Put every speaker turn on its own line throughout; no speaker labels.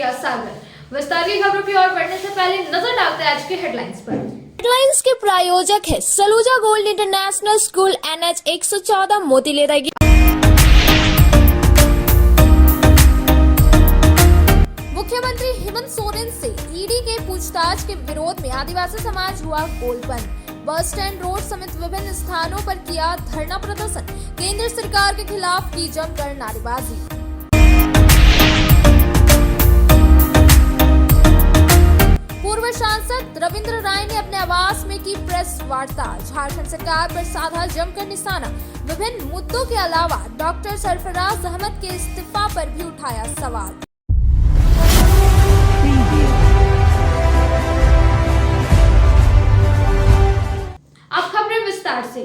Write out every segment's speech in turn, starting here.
प्रिया सागर। विस्तार की खबरों की ओर बढ़ने से पहले नजर डालते हैं आज के हेडलाइंस पर।
हेडलाइंस के प्रायोजक है Saluja gold international school, NH 114, मोतीलेरा। मुख्यमंत्री हेमंत सोरेन से ईडी के पूछताछ के विरोध में आदिवासी समाज हुआ गोलबंद। बस स्टैंड रोड समेत विभिन्न स्थानों पर किया धरना प्रदर्शन। केंद्र सरकार के खिलाफ की जमकर नारेबाजी। पूर्व सांसद रविंद्र राय ने अपने आवास में की प्रेस वार्ता। झारखंड सरकार पर साधा जमकर निशाना। विभिन्न मुद्दों के अलावा डॉक्टर सरफराज अहमद के इस्तीफा पर भी उठाया सवाल।
अब खबरें विस्तार से।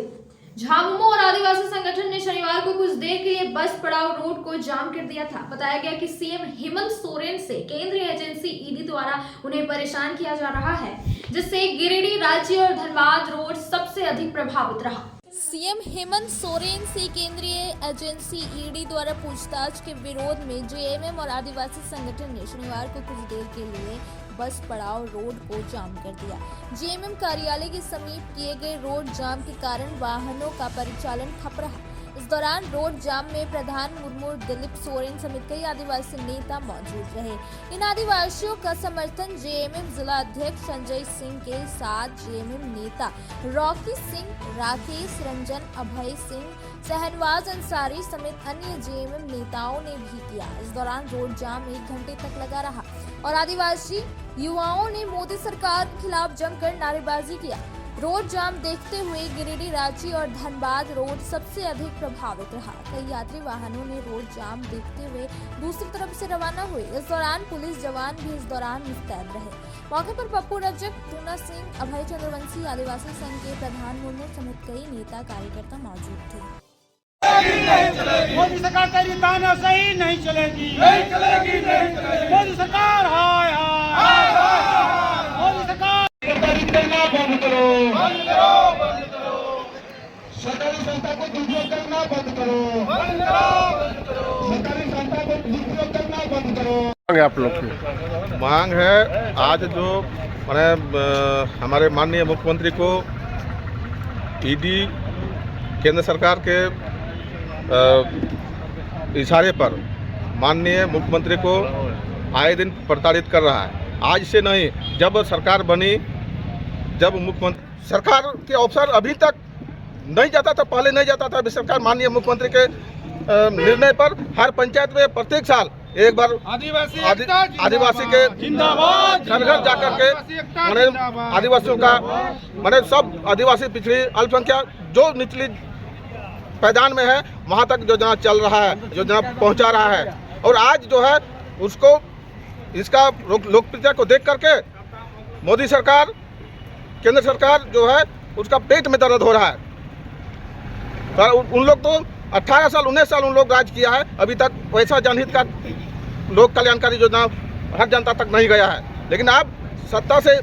झामुमो और आदिवासी संगठन ने शनिवार को कुछ देर के लिए बस पड़ाव रोड को जाम कर दिया था। बताया गया कि सीएम हेमंत सोरेन से केंद्रीय एजेंसी ईडी द्वारा उन्हें परेशान किया जा रहा है, जिससे गिरिडीह, रांची और धनबाद रोड सबसे अधिक प्रभावित रहा।
सीएम हेमंत सोरेन से केंद्रीय एजेंसी ईडी द्वारा पूछताछ के विरोध में जेएमएम और आदिवासी संगठन ने शनिवार को कुछ देर के लिए बस पड़ाव रोड को जाम कर दिया। जेएमएम कार्यालय के समीप किए गए रोड जाम के कारण वाहनों का परिचालन ठप रहा। इस दौरान रोड जाम में प्रधान मुर्मू, दिलीप सोरेन समेत कई आदिवासी नेता मौजूद रहे। इन आदिवासियों का समर्थन जेएमएम जिला अध्यक्ष संजय सिंह के साथ जेएमएम नेता रॉकी सिंह, राकेश रंजन, अभय सिंह, शहनवाज अंसारी समेत अन्य जेएमएम नेताओं ने भी किया। इस दौरान रोड जाम 1 घंटे तक लगा रहा और आदिवासी युवाओं ने मोदी सरकार के खिलाफ जमकर नारेबाजी किया। रोड जाम देखते हुए गिरिडीह, रांची और धनबाद रोड सबसे अधिक प्रभावित रहा। कई यात्री वाहनों ने रोड जाम देखते हुए दूसरी तरफ से रवाना हुए। इस दौरान पुलिस जवान भी इस दौरान मुस्तैद रहे। मौके पर पप्पू रजक, टूना सिंह, अभय चंद्रवंशी, आदिवासी संघ के प्रधान मुर्मू समेत कई नेता कार्यकर्ता मौजूद थे।
मोदी सरकार तेरी तानाशाही नहीं चलेगी, नहीं चलेगी, नहीं चलेगी। मोदी सरकार हाय हाय, मोदी सरकार करना बंद करो, बंद करो, बंद करो। सरकारी संस्था को दुरुपयोग करना बंद करो, बंद करो, बंद करो। सरकारी संस्था को दुरुपयोग करना बंद करो।
आप लोग की मांग है आज जो हमारे माननीय मुख्यमंत्री को ईडी केंद्र सरकार के इशारे पर माननीय मुख्यमंत्री को आए दिन प्रताड़ित कर रहा है। आज से नहीं, जब सरकार बनी, जब मुख्यमंत्री सरकार के अफसर अभी तक नहीं जाता था, पहले नहीं जाता था। अभी सरकार माननीय मुख्यमंत्री के निर्णय पर हर पंचायत में प्रत्येक साल एक बार आदिवासी के घर घर जाकर के आदिवासियों का सब आदिवासी पिछड़ी अल्पसंख्यक जो निचली पैदान में है वहाँ तक योजना चल रहा है, योजना पहुँचा रहा है। और आज जो है उसको इसका लोकप्रियता को देख करके मोदी सरकार, केंद्र सरकार जो है उसका पेट में दर्द हो रहा है। तो उन लोग तो 18 साल 19 साल उन लोग राज किया है, अभी तक वैसा जनहित का लोक कल्याणकारी योजना हर जनता तक नहीं गया है। लेकिन अब सत्ता से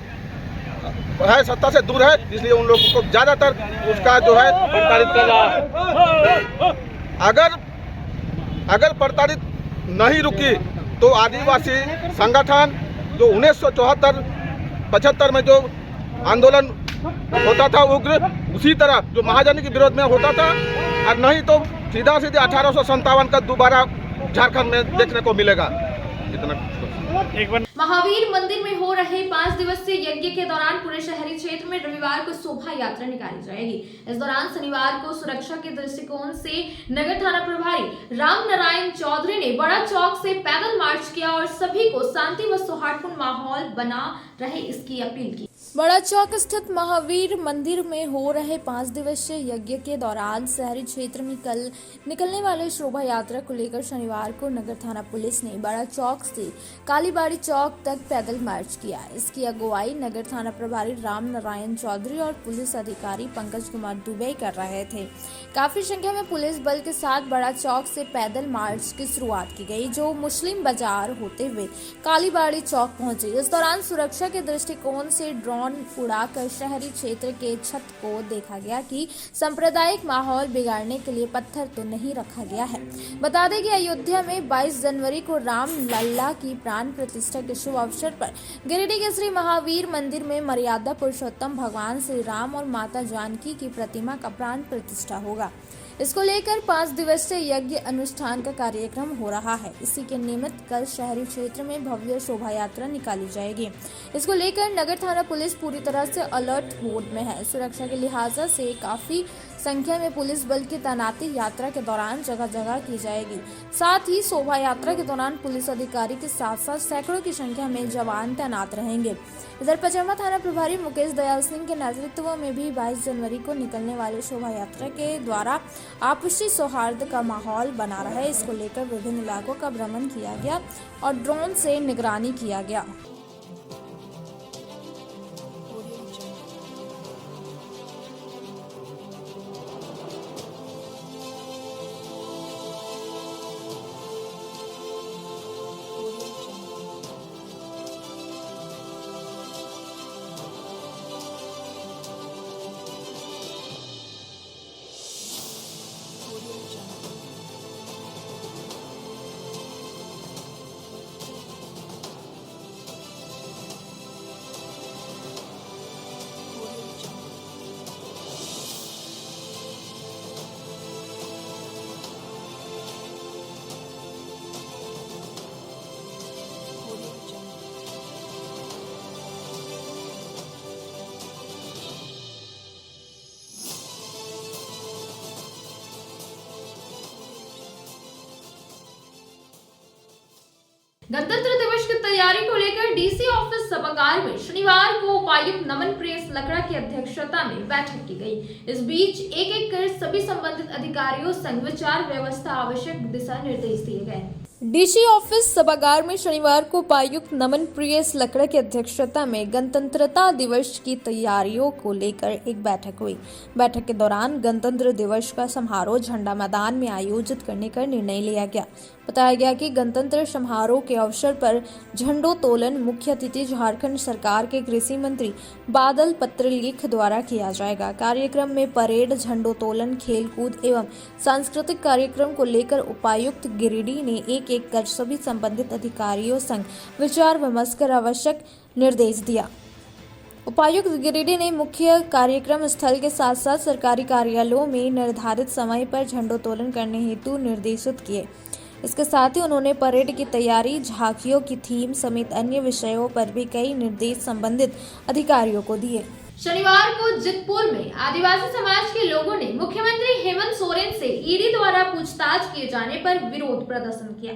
दूर है, इसलिए उन लोगों को ज़्यादातर उसका जो है प्रताड़ित कर रहा है। अगर प्रताड़ित नहीं रुकी तो आदिवासी संगठन जो 1974-75 में जो आंदोलन होता था उग्र, उसी तरह जो महाजनी के विरोध में होता था, और नहीं तो सीधा 1857 का दोबारा झारखंड में देखने को मिलेगा। इतना
महावीर मंदिर में हो रहे 5 दिवसीय यज्ञ के दौरान पूरे शहरी क्षेत्र में रविवार को शोभा यात्रा निकाली जाएगी। इस दौरान शनिवार को सुरक्षा के दृष्टिकोण से नगर थाना प्रभारी राम नारायण चौधरी ने बड़ा चौक से पैदल मार्च किया और सभी को शांति व सौहार्दपूर्ण माहौल बना रहे इसकी अपील की।
बड़ा चौक स्थित महावीर मंदिर में हो रहे 5 दिवसीय यज्ञ के दौरान शहरी क्षेत्र में कल निकलने वाले शोभा यात्रा को लेकर शनिवार को नगर थाना पुलिस ने बड़ा चौक से कालीबाड़ी चौक तक पैदल मार्च किया। इसकी अगुवाई नगर थाना प्रभारी राम नारायण चौधरी और पुलिस अधिकारी पंकज कुमार दुबे कर रहे थे। काफी संख्या में पुलिस बल के साथ बड़ा चौक से पैदल मार्च की शुरुआत की गई, जो मुस्लिम बाजार होते हुए कालीबाड़ी चौक पहुंची। इस दौरान सुरक्षा के दृष्टिकोण से ड्रोन ड्रोन उड़ाकर शहरी क्षेत्र के छत को देखा गया कि सांप्रदायिक माहौल बिगाड़ने के लिए पत्थर तो नहीं रखा गया है। बता दें कि अयोध्या में 22 जनवरी को राम लल्ला की प्राण प्रतिष्ठा के शुभ अवसर पर गिरिडीह के श्री महावीर मंदिर में मर्यादा पुरुषोत्तम भगवान श्री राम और माता जानकी की प्रतिमा का प्राण प्रतिष्ठा होगा। इसको लेकर 5 दिवसीय यज्ञ अनुष्ठान का कार्यक्रम हो रहा है। इसी के निमित्त कल शहरी क्षेत्र में भव्य शोभा यात्रा निकाली जाएगी। इसको लेकर नगर थाना पुलिस पूरी तरह से अलर्ट मोड में है। सुरक्षा के लिहाज से काफी संख्या में पुलिस बल की तैनाती यात्रा के दौरान जगह जगह की जाएगी। साथ ही शोभा यात्रा के दौरान पुलिस अधिकारी के साथ साथ सैकड़ों की संख्या में जवान तैनात रहेंगे। इधर पचरमा थाना प्रभारी मुकेश दयाल सिंह के नेतृत्व में भी 22 जनवरी को निकलने वाली शोभा यात्रा के द्वारा आपसी सौहार्द का माहौल बना रहे, इसको लेकर विभिन्न इलाकों का भ्रमण किया गया और ड्रोन से निगरानी किया गया।
गणतंत्र दिवस की तैयारी को लेकर डीसी ऑफिस सभागार में शनिवार को उपायुक्त नमन प्रियस लकड़ा की अध्यक्षता में बैठक की गई। इस बीच एक कर सभी संबंधित अधिकारियों संग विचार व्यवस्था आवश्यक दिशा निर्देश दिए गए।
डीसी ऑफिस सभागार में शनिवार को उपायुक्त नमन प्रियस लकड़ा की अध्यक्षता में गणतंत्रता दिवस की तैयारियों को लेकर एक बैठक हुई। बैठक के दौरान गणतंत्र दिवस का समारोह झंडा मैदान में आयोजित करने का निर्णय लिया गया। बताया गया कि गणतंत्र समारोह के अवसर पर झंडोत्तोलन मुख्य अतिथि झारखंड सरकार के कृषि मंत्री बादल पत्रलेख द्वारा किया जाएगा। कार्यक्रम में परेड, झंडोत्तोलन, खेलकूद एवं सांस्कृतिक कार्यक्रम को लेकर उपायुक्त गिरिडीह ने एक कर सभी संबंधित अधिकारियों संग विचार विमर्श कर आवश्यक निर्देश दिया। उपायुक्त गिरिडीह ने मुख्य कार्यक्रम स्थल के साथ साथ सरकारी कार्यालयों में निर्धारित समय पर झंडोत्तोलन करने हेतु निर्देशित किए। इसके साथ ही उन्होंने परेड की तैयारी, झांकियों की थीम समेत अन्य विषयों पर भी कई निर्देश संबंधित अधिकारियों को दिए।
शनिवार को जितपुर में आदिवासी समाज के लोगों ने मुख्यमंत्री हेमंत सोरेन से ईडी द्वारा पूछताछ किए जाने पर विरोध प्रदर्शन किया।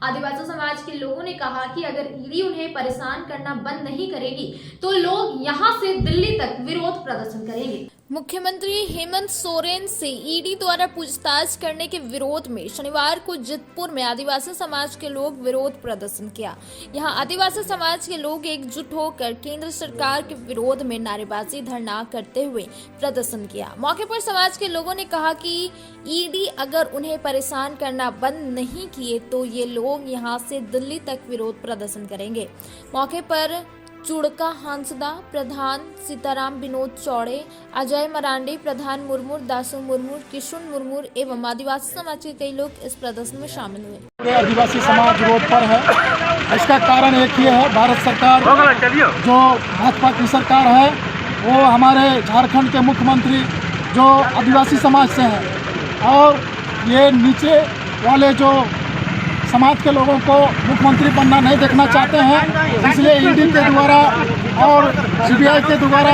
आदिवासी समाज के लोगों ने कहा कि अगर ईडी उन्हें परेशान करना बंद नहीं करेगी तो लोग यहां से दिल्ली तक विरोध प्रदर्शन करेंगे।
मुख्यमंत्री हेमंत सोरेन से ईडी द्वारा पूछताछ करने के विरोध में शनिवार को जितपुर में आदिवासी समाज के लोग विरोध प्रदर्शन किया। यहां आदिवासी समाज के लोग एकजुट होकर केंद्र सरकार के विरोध में नारेबाजी, धरना करते हुए प्रदर्शन किया। मौके पर समाज के लोगों ने कहा कि ईडी अगर उन्हें परेशान करना बंद नहीं किए तो ये लोग यहां से दिल्ली तक विरोध प्रदर्शन करेंगे। मौके पर चुड़का हांसदा प्रधान, सीताराम विनोद चौड़े, अजय मरांडी प्रधान, मुर्मू दासू मुर्मू, किशुन मुर्मू एवं आदिवासी समाज के कई लोग इस प्रदर्शन में शामिल हुए।
आदिवासी समाज रोड पर है। इसका कारण एक ही है, भारत सरकार जो भाजपा की सरकार है वो हमारे झारखंड के मुख्यमंत्री जो आदिवासी समाज से हैं और ये नीचे वाले जो समाज के लोगों को मुख्यमंत्री बनना नहीं देखना चाहते हैं, इसलिए ईडी के द्वारा और सीबीआई के द्वारा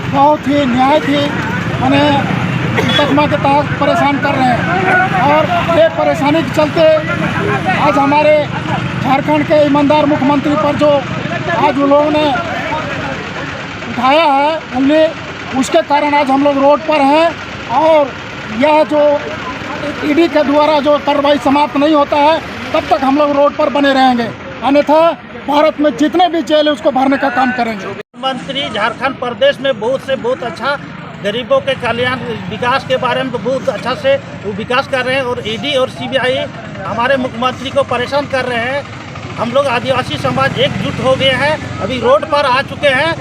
बहुत ही न्याय थी उन्हें मुकदमा के तहत परेशान कर रहे हैं। और ये परेशानी के चलते आज हमारे झारखंड के ईमानदार मुख्यमंत्री पर जो आज उन लोगों ने उठाया है उन्हें, उसके कारण आज हम लोग रोड पर हैं। और यह जो ईडी के द्वारा जो कार्रवाई समाप्त नहीं होता है तब तक हम लोग रोड पर बने रहेंगे, अन्यथा भारत में जितने भी जेल है उसको भरने का काम करेंगे।
मुख्यमंत्री झारखंड प्रदेश में बहुत अच्छा गरीबों के कल्याण विकास के बारे में बहुत अच्छा से वो विकास कर रहे हैं और ईडी और सीबीआई हमारे मुख्यमंत्री को परेशान कर रहे हैं। हम लोग आदिवासी समाज एकजुट हो गए हैं, अभी रोड पर आ चुके हैं।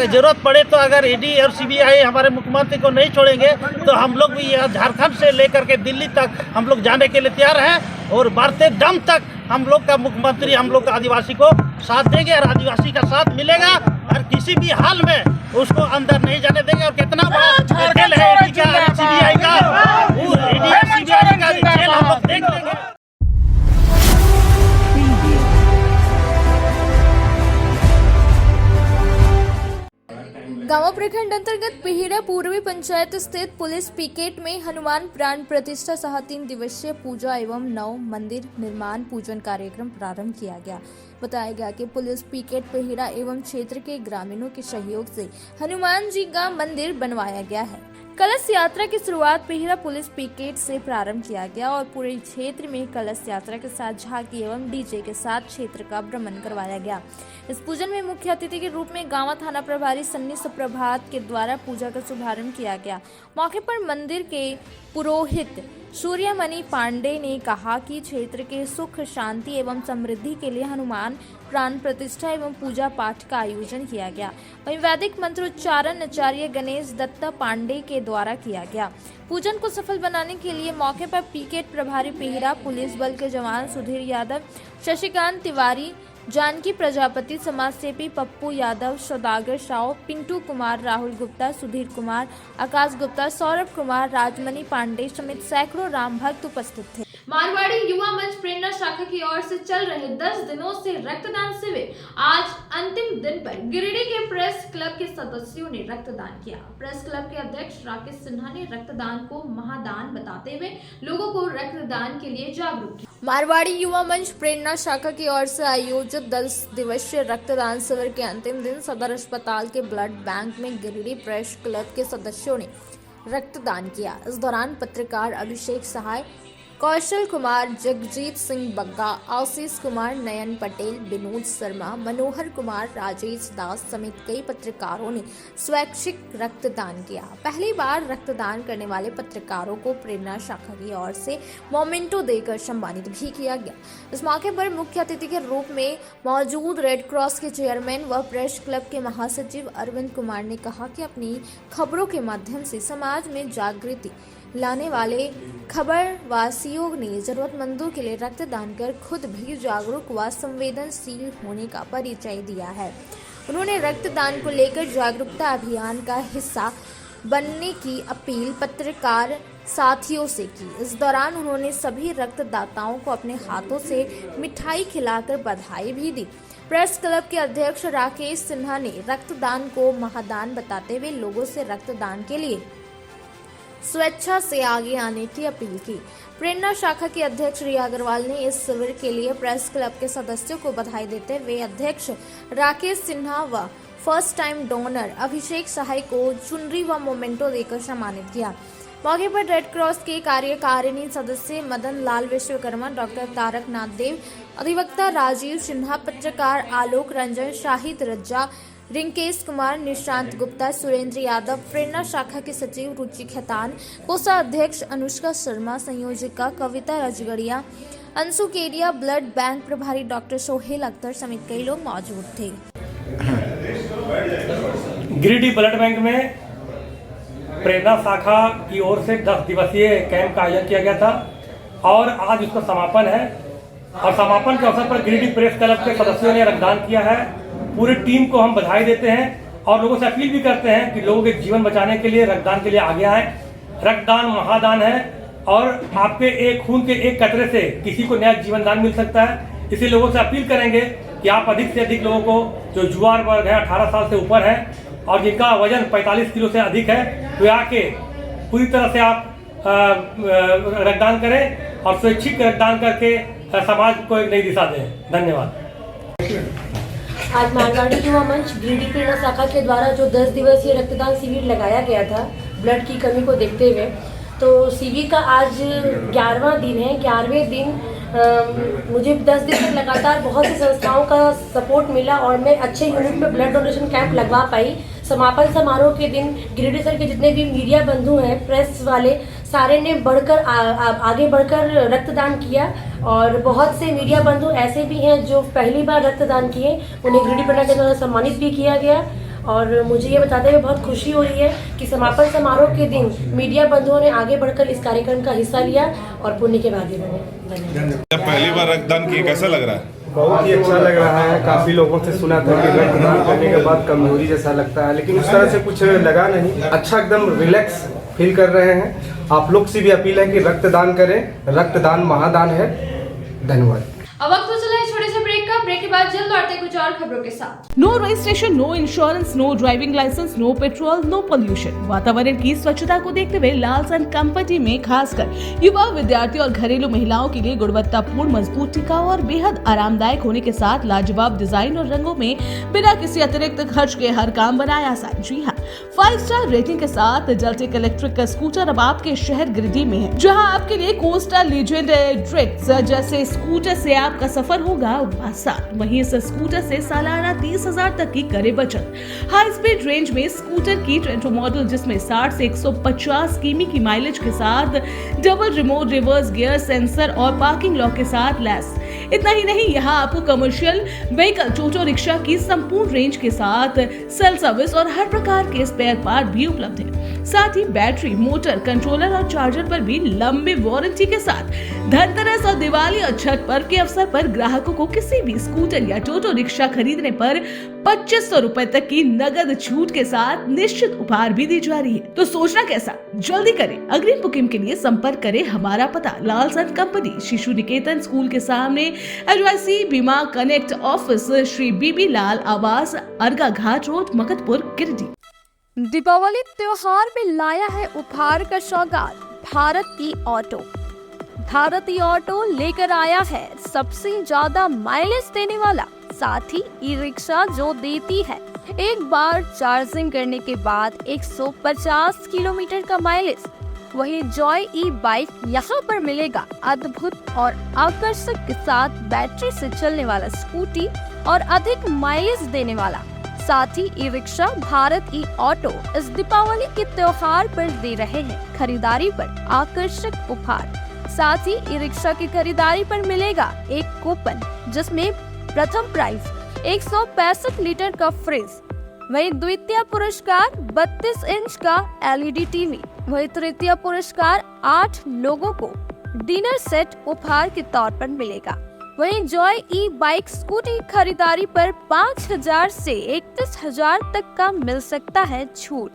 जरूरत पड़े तो अगर ईडी और सीबीआई हमारे मुख्यमंत्री को नहीं छोड़ेंगे तो हम लोग भी यहाँ झारखंड से लेकर के दिल्ली तक हम लोग जाने के लिए तैयार हैं और बढ़ते दम तक हम लोग का मुख्यमंत्री हम लोग आदिवासी को साथ देंगे और आदिवासी का साथ मिलेगा और किसी भी हाल में उसको अंदर नहीं जाने देंगे। और कितना बड़ा जेल है ईडी का, सीबीआई का, ईडी और सीबीआई का जेल हम लोग देख लेंगे।
गांव प्रखंड अंतर्गत पिहिरा पूर्वी पंचायत स्थित पुलिस पिकेट में हनुमान प्राण प्रतिष्ठा सह 3 दिवसीय पूजा एवं नव मंदिर निर्माण पूजन कार्यक्रम प्रारंभ किया गया। बताया गया कि पुलिस पिकेट पिहिरा एवं क्षेत्र के ग्रामीणों के सहयोग से हनुमान जी का मंदिर बनवाया गया है। कलश यात्रा की शुरुआत पिहिरा पुलिस पिकेट से प्रारंभ किया गया और पूरे क्षेत्र में कलश यात्रा के साथ झांकी एवं डीजे के साथ क्षेत्र का भ्रमण करवाया गया। इस पूजन में मुख्य अतिथि के रूप में गांव थाना प्रभारी सन्नी सुप्रभात के द्वारा पूजा का शुभारंभ किया गया। मौके पर मंदिर के पुरोहित सूर्यमणि पांडे ने कहा कि क्षेत्र के सुख शांति एवं समृद्धि के लिए हनुमान प्राण प्रतिष्ठा एवं पूजा पाठ का आयोजन किया गया। वहीं वैदिक मंत्रोच्चारण आचार्य गणेश दत्त पांडे के द्वारा किया गया। पूजन को सफल बनाने के लिए मौके पर पिकेट प्रभारी पिहिरा पुलिस बल के जवान सुधीर यादव, शशिकांत तिवारी, जानकी प्रजापति, समाजसेवी पप्पू यादव, सौदागर साव, पिंटू कुमार, राहुल गुप्ता, सुधीर कुमार, आकाश गुप्ता, सौरभ कुमार, राजमणि पांडे समेत सैकड़ों राम भक्त उपस्थित थे।
मारवाड़ी युवा मंच प्रेरणा शाखा की ओर से चल रहे 10 दिनों से रक्तदान शिविर आज अंतिम दिन पर गिरिडीह के प्रेस क्लब के सदस्यों ने रक्तदान किया। प्रेस क्लब के अध्यक्ष राकेश सिन्हा ने रक्तदान को महादान बताते हुए लोगों को रक्तदान के लिए जागरूक किया।
मारवाड़ी युवा मंच प्रेरणा शाखा की ओर से आयोजित 10 दिवसीय रक्तदान शिविर के अंतिम दिन सदर अस्पताल के ब्लड बैंक में गिरिडीह प्रेस क्लब के सदस्यों ने रक्तदान किया। इस दौरान पत्रकार अभिषेक सहाय, कौशल कुमार, जगजीत सिंह बग्गा, आशीष कुमार, नयन पटेल, विनोद शर्मा, मनोहर कुमार, राजेश दास समेत कई पत्रकारों ने स्वैच्छिक रक्तदान किया। पहली बार रक्तदान करने वाले पत्रकारों को प्रेरणा शाखा की ओर से मोमेंटो देकर सम्मानित भी किया गया। इस मौके पर मुख्य अतिथि के रूप में मौजूद रेड क्रॉस के चेयरमैन व प्रेस क्लब के महासचिव अरविंद कुमार ने कहा कि अपनी खबरों के माध्यम से समाज में जागृति लाने वाले खबरवासियों ने जरूरतमंदों के लिए रक्तदान कर खुद भी जागरूक व संवेदनशील होने का परिचय दिया है। उन्होंने रक्तदान को लेकर जागरूकता अभियान का हिस्सा बनने की अपील पत्रकार साथियों से की। इस दौरान उन्होंने सभी रक्तदाताओं को अपने हाथों से मिठाई खिलाकर बधाई भी दी। प्रेस क्लब के अध्यक्ष राकेश सिन्हा ने रक्तदान को महादान बताते हुए लोगों से रक्तदान के लिए स्वेच्छा से आगे आने की अपील की। प्रेरणा शाखा की अध्यक्ष रिया अग्रवाल ने इस शिविर के लिए प्रेस क्लब के सदस्यों को बधाई देते हुए अध्यक्ष राकेश सिन्हा व फर्स्ट टाइम डोनर अभिषेक सहाय को चुनरी व मोमेंटो देकर सम्मानित किया। मौके पर रेड क्रॉस के कार्यकारिणी सदस्य मदन लाल विश्वकर्मा, डॉक्टर तारक नाथ देव, अधिवक्ता राजीव सिन्हा, पत्रकार आलोक रंजन, शाहिद रज्जा, रिंकेश कुमार, निशांत गुप्ता, सुरेंद्र यादव, प्रेरणा शाखा के सचिव रुचि खेतान, कोषाध्यक्ष अनुष्का शर्मा, संयोजिका कविता रजगड़िया, अंशु केडिया, ब्लड बैंक प्रभारी डॉक्टर सोहेल अख्तर समेत कई लोग मौजूद थे।
गिरिडीह ब्लड बैंक में प्रेरणा शाखा की ओर से 10 दिवसीय कैंप का आयोजन किया गया था और आज उसका समापन है और समापन के अवसर पर गिरिडीह प्रेस क्लब के सदस्यों ने रक्तदान किया है। पूरी टीम को हम बधाई देते हैं और लोगों से अपील भी करते हैं कि लोगों के जीवन बचाने के लिए रक्तदान के लिए आगे आए। रक्तदान महादान है और आपके एक खून के एक कतरे से किसी को नया जीवन दान मिल सकता है। इसलिए लोगों से अपील करेंगे कि आप अधिक से अधिक लोगों को जो जुआर वर्ग है 18 साल से ऊपर है और जिनका वजन 45 किलो से अधिक है तो आके पूरी तरह से आप रक्तदान करें और स्वैच्छिक रक्तदान करके समाज को एक नई दिशा दें। धन्यवाद।
आज मारवाड़ी युवा मंच गिरिडीह प्रेरणा शाखा के द्वारा जो 10 दिवसीय रक्तदान शिविर लगाया गया था ब्लड की कमी को देखते हुए, तो शिविर का आज 11वां दिन है। 11वें दिन मुझे 10 दिन तक लगातार बहुत सी संस्थाओं का सपोर्ट मिला और मैं अच्छे यूनिट में ब्लड डोनेशन कैंप लगवा पाई। समापन समारोह के दिन गिरिडीह सर के जितने भी मीडिया बंधु हैं, प्रेस वाले, सारे ने बढ़कर आगे बढ़कर रक्तदान किया। और बहुत से मीडिया बंधु ऐसे भी हैं जो पहली बार रक्तदान किए, उन्हें गिरिडीह पटना के द्वारा सम्मानित भी किया गया। और मुझे ये बताते हुए बहुत खुशी हो रही है कि समापन समारोह के दिन मीडिया बंधुओं ने आगे बढ़कर इस कार्यक्रम का हिस्सा लिया और पुण्य के भागी बने। धन्यवाद।
जब पहली बार रक्तदान किए, कैसा लग रहा है?
बहुत ही अच्छा लग रहा है। काफ़ी लोगों से सुना था कि रक्तदान करने के बाद कमजोरी जैसा लगता है, लेकिन उस तरह से कुछ लगा नहीं। अच्छा, एकदम रिलैक्स फील कर रहे हैं। आप लोग से भी अपील है कि रक्तदान करें, रक्तदान महादान है। धन्यवाद।
अब वक्त हो चला है छोटे से ब्रेक का। ब्रेक के बाद जल्द लौटते कुछ और खबरों के साथ।
No registration, no insurance, no driving licence, no petrol, no pollution. वातावरण की स्वच्छता को देखते हुए लालसन कंपनी में खासकर युवा, विद्यार्थी और घरेलू महिलाओं के लिए गुणवत्तापूर्ण, मजबूत, टिकाऊ और बेहद आरामदायक होने के साथ लाजवाब डिजाइन और रंगों में बिना किसी अतिरिक्त खर्च के हर काम बनाया आसान। जी हाँ, 5 स्टार रेटिंग के साथ जलटेक इलेक्ट्रिक का स्कूटर अब आपके शहर गिरिडीह में है, जहां आपके लिए कोस्टा लीजेंड ट्रिक्स जैसे स्कूटर से आपका सफर होगा आसान। वहीं इस स्कूटर से सालाना 30,000 तक की करे बचत। हाई स्पीड रेंज में स्कूटर की ट्रेंटो मॉडल, जिसमें 60 से 150 किमी की माइलेज के साथ double remote reverse gear sensor और पार्किंग लॉक के साथ लैस। इतना ही नहीं, यहाँ आपको कमर्शियल व्हीकल टोटो रिक्शा की संपूर्ण रेंज के साथ सेल सर्विस और हर प्रकार के स्पेयर पार्ट भी उपलब्ध है। साथ ही बैटरी, मोटर, कंट्रोलर और चार्जर पर भी लंबी वारंटी के साथ धनतेरस और दिवाली और छठ पर्व के अवसर पर ग्राहकों को किसी भी स्कूटर या टोटो रिक्शा खरीदने पर 2500 रुपए तक की नगद छूट के साथ निश्चित उपहार भी दी जा रही है। तो सोचना कैसा, जल्दी करें। अग्रिम बुकिंग के लिए संपर्क करें। हमारा पता लालसन कंपनी, शिशु निकेतन स्कूल के सामने, एडवाइसी बीमा कनेक्ट ऑफिस, श्री बीबी लाल आवास, अर्गा घाट रोड, मकतपुर, गिरिडीह।
दीपावली त्योहार में लाया है उपहार का सौगात भारती ऑटो। भारती ऑटो लेकर आया है सबसे ज्यादा माइलेज देने वाला, साथ ही ई रिक्शा जो देती है एक बार चार्जिंग करने के बाद 150 किलोमीटर का माइलेज। वहीं जॉय ई बाइक यहाँ पर मिलेगा अद्भुत और आकर्षक के साथ बैटरी से चलने वाला स्कूटी और अधिक माइलेज देने वाला। साथ ही ई रिक्शा भारत ई ऑटो इस दीपावली के त्योहार पर दे रहे हैं खरीदारी पर आकर्षक उपहार। साथ ही ई रिक्शा की खरीदारी पर मिलेगा एक कूपन, जिसमें प्रथम प्राइज 165 लीटर का फ्रिज, वहीं द्वितीय पुरस्कार 32 इंच का LED टीवी, वहीं तृतीय पुरस्कार 8 लोगों को डिनर सेट उपहार के तौर पर मिलेगा। वहीं जॉय ई बाइक स्कूटी खरीदारी पर 5,000 से 31,000 तक का मिल सकता है छूट।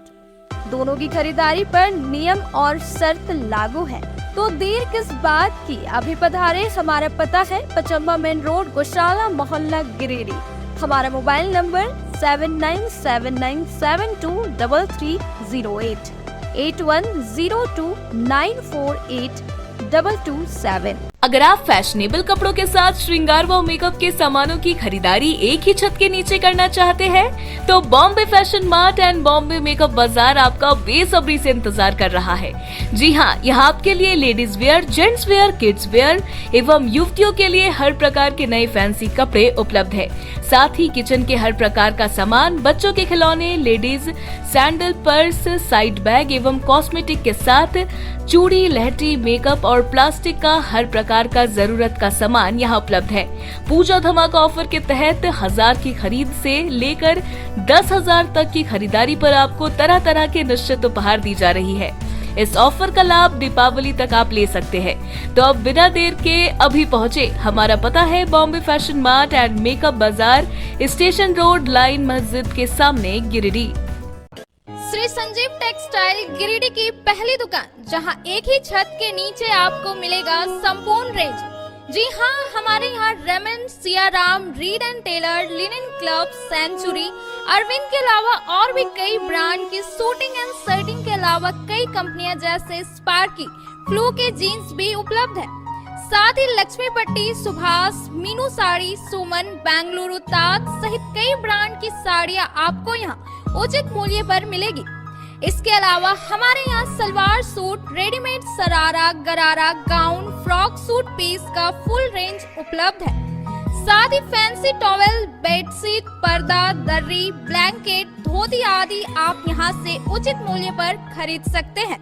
दोनों की खरीदारी पर नियम और शर्त लागू है, तो देर किस बात की, अभी पधारे। हमारा पता है पचम्बा मेन रोड, गौशाला मोहल्ला, गिरिडीह। हमारा मोबाइल नंबर 7979723308 8102948227।
अगर आप फैशनेबल कपड़ों के साथ श्रृंगार व मेकअप के सामानों की खरीदारी एक ही छत के नीचे करना चाहते हैं, तो Bombay fashion mart and Bombay makeup बाजार आपका बेसब्री से इंतजार कर रहा है। जी हाँ, यहाँ आपके लिए ladies wear, gents wear, kids where एवं युवतियों के लिए हर प्रकार के नए फैंसी कपड़े उपलब्ध है। साथ ही किचन के हर प्रकार का सामान, बच्चों के खिलौने, ladies sandal, purse, side bag एवं कॉस्मेटिक के साथ चूड़ी, लहठी, मेकअप और प्लास्टिक का हर प्रकार का जरूरत का सामान यहाँ उपलब्ध है। पूजा धमाका ऑफर के तहत 1000 की खरीद से लेकर 10,000 तक की खरीदारी पर आपको तरह तरह के निश्चित उपहार दी जा रही है। इस ऑफर का लाभ दीपावली तक आप ले सकते हैं। तो अब बिना देर के अभी पहुँचे। हमारा पता है Bombay fashion mart and makeup बाजार, स्टेशन रोड, लाइन मस्जिद के सामने, गिरिडीह।
श्री संजीव टेक्सटाइल गिरिडीह की पहली दुकान, जहां एक ही छत के नीचे आपको मिलेगा संपूर्ण रेंज। जी हाँ, हमारे यहाँ Raymond, Siyaram, Reid and Taylor, Linen Club, Century, Arvind के अलावा और भी कई ब्रांड की सूटिंग एंड शर्टिंग के अलावा कई कंपनियां जैसे स्पार्की, फ्लू के जीन्स भी उपलब्ध है। साथ ही लक्ष्मी पट्टी, सुभाष, मीनू साड़ी, सुमन, बेंगलुरु ताज सहित कई ब्रांड की साड़ियाँ आपको यहाँ उचित मूल्य पर मिलेगी। इसके अलावा हमारे यहाँ सलवार सूट, रेडीमेड सरारा, गरारा, गाउन, फ्रॉक सूट पीस का फुल रेंज उपलब्ध है। साथ ही फैंसी टॉवेल, बेडशीट, पर्दा, दर्री, ब्लैंकेट, धोती आदि आप यहाँ से उचित मूल्य पर खरीद सकते हैं।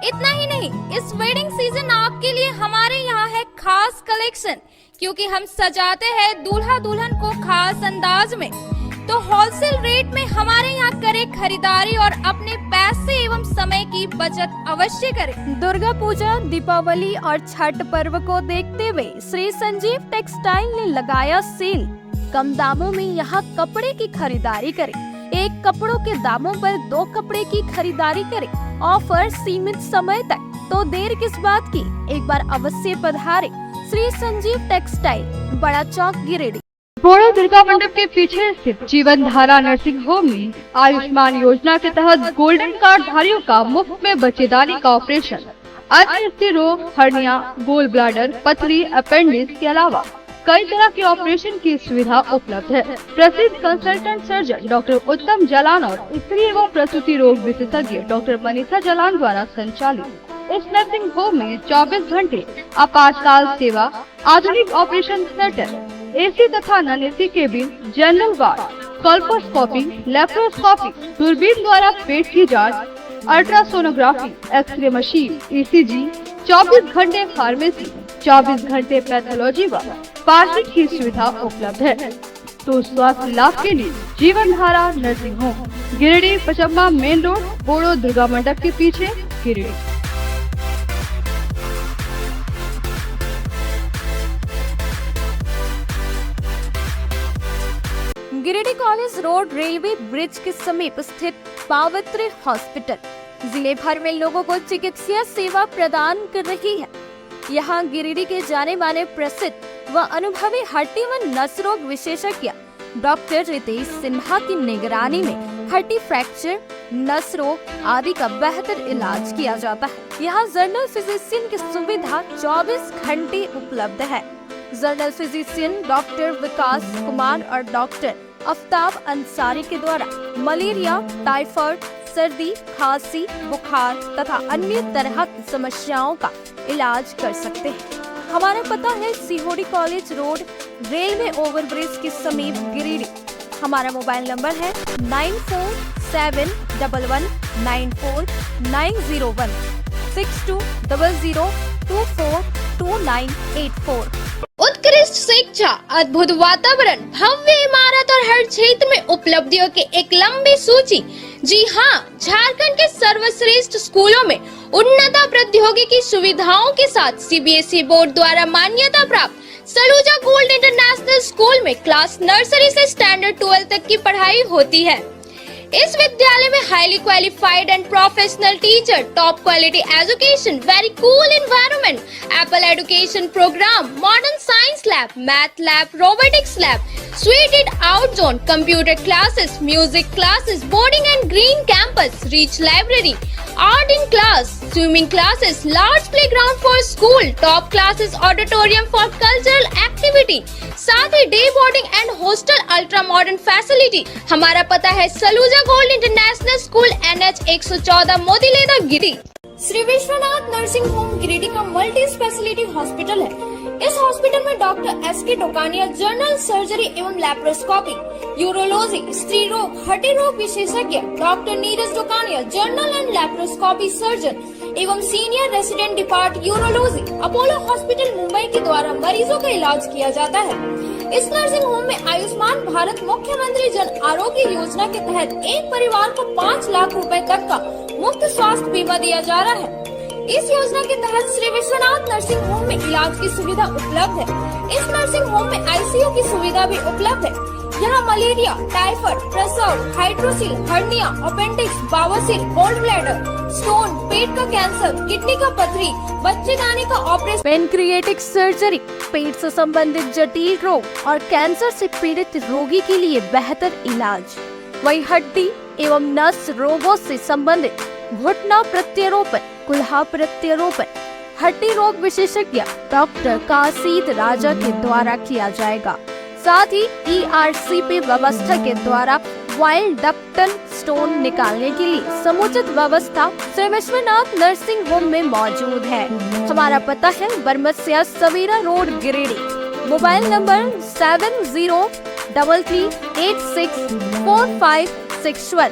इतना ही नहीं, इस वेडिंग सीजन आपके लिए हमारे यहाँ है खास कलेक्शन, क्योंकि हम सजाते हैं दूल्हा दुल्हन को खास अंदाज में। तो होलसेल रेट में हमारे यहाँ करें खरीदारी और अपने पैसे एवं समय की बचत अवश्य करें। दुर्गा पूजा, दीपावली और छठ पर्व को देखते हुए श्री संजीव टेक्सटाइल ने लगाया सेल। कम दामों में यहाँ कपड़े की खरीदारी करें। एक कपड़ों के दामों पर 2 कपड़े की खरीदारी करें। ऑफर सीमित समय तक, तो देर किस बात की, एक बार अवश्य पधारें। श्री संजीव टेक्सटाइल, बड़ा चौक, गिरिडीह।
बोड़ो दुर्गा मंडप के पीछे स्थित जीवन धारा नर्सिंग होम में आयुष्मान योजना के तहत गोल्डन कार्ड धारियों का मुफ्त में बच्चेदानी का ऑपरेशन, अन्य रोग, हर्निया, गोल ब्लैडर, पथरी, अपेंडिक्स के अलावा कई तरह के ऑपरेशन की सुविधा उपलब्ध है। प्रसिद्ध कंसल्टेंट सर्जन डॉक्टर उत्तम जलान और स्त्री एवं प्रसूति रोग विशेषज्ञ डॉक्टर मनीषा जलान द्वारा संचालित इस नर्सिंग होम में 24 घंटे आपातकाल सेवा, आधुनिक ऑपरेशन थिएटर, एसी तथा non AC cabin, general ward, colposcopy, laparoscopy, दूरबीन द्वारा पेट की जांच, अल्ट्रासोनोग्राफी, एक्सरे मशीन, ECG, 24 घंटे फार्मेसी, 24 घंटे पैथोलॉजी व पार्किंग की सुविधा उपलब्ध है। तो स्वास्थ्य लाभ के लिए Jeevan Dhara nursing home, Giridih, Pachamba main road, Bodo Durga Mandap के पीछे, Giridih.
Giridih college road railway bridge के समीप स्थित पावित्र हॉस्पिटल जिले भर में लोगों को चिकित्सा सेवा प्रदान कर रही है। यहाँ गिरिडीह के जाने माने प्रसिद्ध व अनुभवी हड्डी व नस रोग विशेषज्ञ डॉक्टर रितेश सिन्हा की निगरानी में हड्डी फ्रैक्चर, नस रोग आदि का बेहतर इलाज किया जाता है। यहाँ जनरल फिजिशियन की सुविधा 24 घंटे उपलब्ध है। जनरल फिजिशियन डॉक्टर विकास कुमार और डॉक्टर आफ्ताब अंसारी के द्वारा मलेरिया, टाइफाइड, सर्दी, खांसी, बुखार तथा अन्य तरह की समस्याओं का इलाज कर सकते हैं। हमारा पता है सीहोडी कॉलेज रोड, रेलवे ओवरब्रिज के समीप, गिरिडीह। हमारा मोबाइल नंबर है 9471194901 6200242984।
उत्कृष्ट शिक्षा, अद्भुत वातावरण, भव्य इमारत और हर क्षेत्र में उपलब्धियों की एक लंबी सूची। जी हाँ, झारखंड के सर्वश्रेष्ठ स्कूलों में उन्नत प्रौद्योगिकी सुविधाओं के साथ CBSE बोर्ड द्वारा मान्यता प्राप्त सलूजा गोल्ड इंटरनेशनल स्कूल में क्लास नर्सरी से स्टैंडर्ड 12 तक की पढ़ाई होती है। इस विद्यालय में highly qualified and professional teacher, top quality education, very cool environment, Apple education programme, modern science lab, math lab, robotics lab, suited out zone, computer classes, music classes, boarding and green campus, rich library, art in class, swimming classes, large playground for school, top classes, auditorium for cultural activity, साथ ही day boarding and hostel, ultra modern facility. हमारा पता है Saluja gold international school, NH 114, Motileda, Giridih.
Shri Vishwanath nursing home Giridih का multi speciality hospital है। इस hospital में doctor SK Tokania general surgery एवं लैप्रोस्कोपी, यूरोलॉजी, स्त्री रोग, हड्डी रोग विशेषज्ञ, doctor Neeraj Tokania general and laparoscopy surgeon एवं senior resident depart urology, Apollo hospital Mumbai के द्वारा मरीजों का इलाज किया जाता है। इस नर्सिंग होम में आयुष्मान भारत मुख्यमंत्री जन आरोग्य योजना के तहत एक परिवार को 5 लाख रुपए तक का मुफ्त स्वास्थ्य बीमा दिया जा रहा है। इस योजना के तहत श्री विश्वनाथ नर्सिंग होम में इलाज की सुविधा उपलब्ध है। इस नर्सिंग होम में ICU की सुविधा भी उपलब्ध है। यहाँ मलेरिया, टाइफाइड, प्रसव, हाइड्रोसिल, हर्निया, अपेंडिक्स, बवासीर, गोल्ड ब्लैडर, स्टोन, पेट का कैंसर, किडनी का पथरी, बच्चेदानी का ऑपरेशन, पेनक्रिएटिक सर्जरी, पेट से संबंधित जटिल रोग और कैंसर से पीड़ित रोगी के लिए बेहतर इलाज। वही हड्डी एवं नस रोगों से संबंधित घुटना प्रत्यारोपण, कुल्हा प्रत्यारोपण, हड्डी रोग विशेषज्ञ डॉक्टर काशीद राजा के द्वारा किया जाएगा। साथ ही ERCP व्यवस्था के द्वारा वाइल्ड डक्टल स्टोन निकालने के लिए समुचित व्यवस्था श्री विश्वनाथ नर्सिंग होम में मौजूद है। हमारा पता है Baramsia Savera road, Giridih. Mobile number 7033864561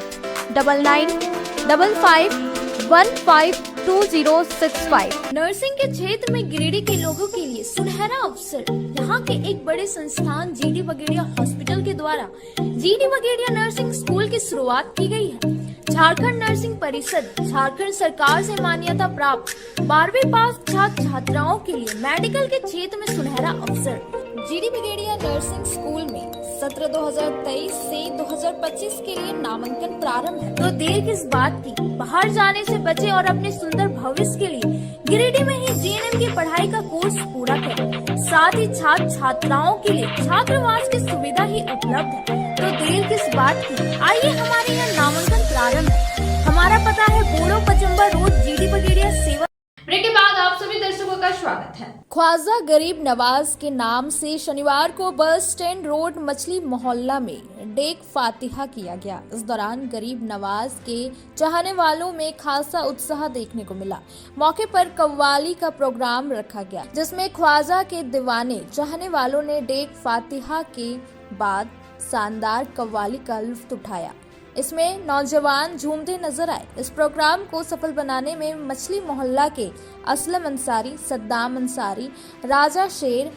995515
2065।
नर्सिंग के क्षेत्र में गिरिडीह के लोगों के लिए सुनहरा अवसर। यहाँ के एक बड़े संस्थान जीडी बगेड़िया हॉस्पिटल के द्वारा जीडी बगेड़िया नर्सिंग स्कूल की शुरुआत की गई है। झारखंड नर्सिंग परिषद झारखंड सरकार से मान्यता प्राप्त 12वीं पास छात्र छात्राओं के लिए मेडिकल के क्षेत्र में सुनहरा अवसर। जीडी बगेड़िया नर्सिंग स्कूल में सत्र 2023 से 2025 के लिए नामांकन प्रारंभ है, तो देर किस बात की, बाहर जाने से बचे और अपने सुंदर भविष्य के लिए गिरिडीह में ही जीएनएम की पढ़ाई का कोर्स पूरा करें। साथ ही छात्र छात्राओं के लिए छात्रावास की सुविधा ही उपलब्ध है, तो देर किस बात की, आइए हमारे यहाँ नामांकन प्रारंभ है। हमारा पता है बोड़ो पचम्बा रोड, जीडी बगेड़िया सेवा।
ब्रेक के बाद आप सभी दर्शकों का स्वागत है।
ख्वाजा गरीब नवाज के नाम से शनिवार को बस स्टैंड रोड मछली मोहल्ला में डेक फातिहा किया गया। इस दौरान गरीब नवाज के चाहने वालों में खासा उत्साह देखने को मिला। मौके पर कव्वाली का प्रोग्राम रखा गया, जिसमें ख्वाजा के दीवाने चाहने वालों ने डेक फातिहा के बाद शानदार कव्वाली का लुत्फ उठाया। इसमें नौजवान झूमते नजर आए। इस प्रोग्राम को सफल बनाने में मछली मोहल्ला के असलम अंसारी, सद्दाम अंसारी, राजा शेर,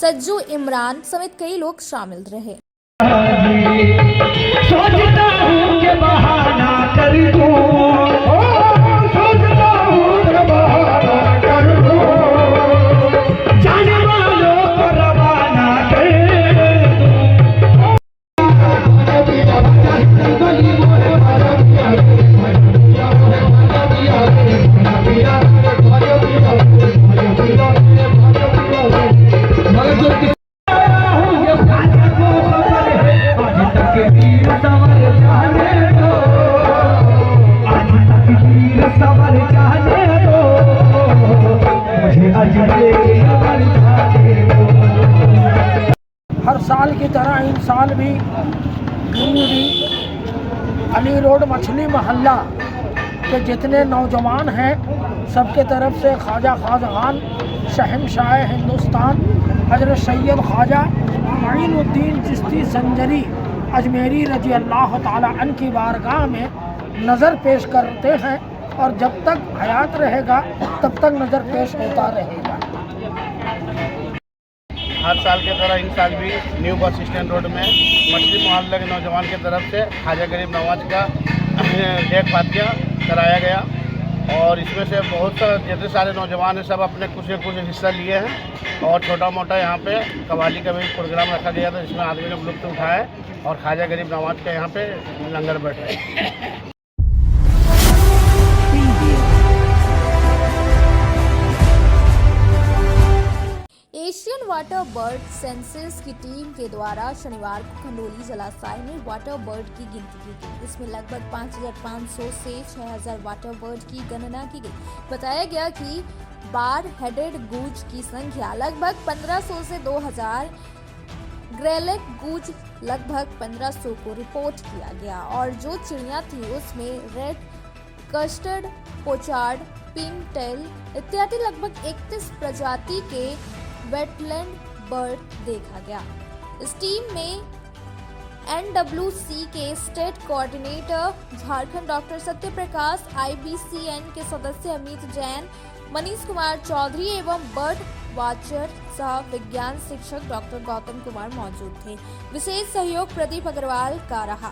सज्जू इमरान समेत कई लोग शामिल रहे।
सोचता हूँ कि बहाना कर दूं, सोचता हूँ कि बहाना कर दूं, जाने वालों को रवाना कर
हर साल की तरह इन साल भी गिरिडीह अली रोड मछली मोहल्ला के जितने नौजवान हैं सबके तरफ से ख्वाजा खान शहंशाह हिंदुस्तान हजरत सैयद ख्वाजा मोइनुद्दीन चिश्ती संजरी अजमेरी रजी अल्लाह ताला अन्हु की बारगाह में नज़र पेश करते हैं और जब तक हयात रहेगा तब तक नज़र पेश होता रहेगा।
हर साल की तरह इन साल भी न्यू बस स्टैंड रोड में मछली मोहल्ला के नौजवान की तरफ से ख्वाजा गरीब नवाज का डेक फातिहा कराया गया और इसमें से बहुत सारे जितने सारे नौजवान हैं सब अपने कुछ न कुछ हिस्सा लिए हैं और छोटा मोटा यहाँ पे कव्वाली का भी प्रोग्राम रखा गया था जिसमें आदमी ने लुत्फ उठाया और ख्वाजा गरीब नवाज का यहाँ पे लंगर बैठे।
एशियन वाटर बर्ड सेंसस की टीम के द्वारा शनिवार को खंडोली जलाशय में वाटर बर्ड की गिनती की गई। इसमें लगभग 5,500 से 6,000 वाटर बर्ड की गणना की गई। बताया गया कि बार हेडेड गूज की संख्या लगभग 1,500 से 2,000, ग्रेलेक गूज लगभग 1,500 को रिपोर्ट किया गया और जो चिड़िया थी उसमें रेड कस्टर्ड, पोचार्ड, पिंक टेल इत्यादि लगभग 31 प्रजाति के वेटलैंड बर्ड देखा गया। इस टीम में NWC के state coordinator Jharkhand doctor Satyaprakash, IBCN के सदस्य अमित जैन, मनीष कुमार चौधरी एवं बर्ड वाचर सह विज्ञान शिक्षक डॉक्टर गौतम कुमार मौजूद थे। विशेष सहयोग प्रदीप अग्रवाल का रहा,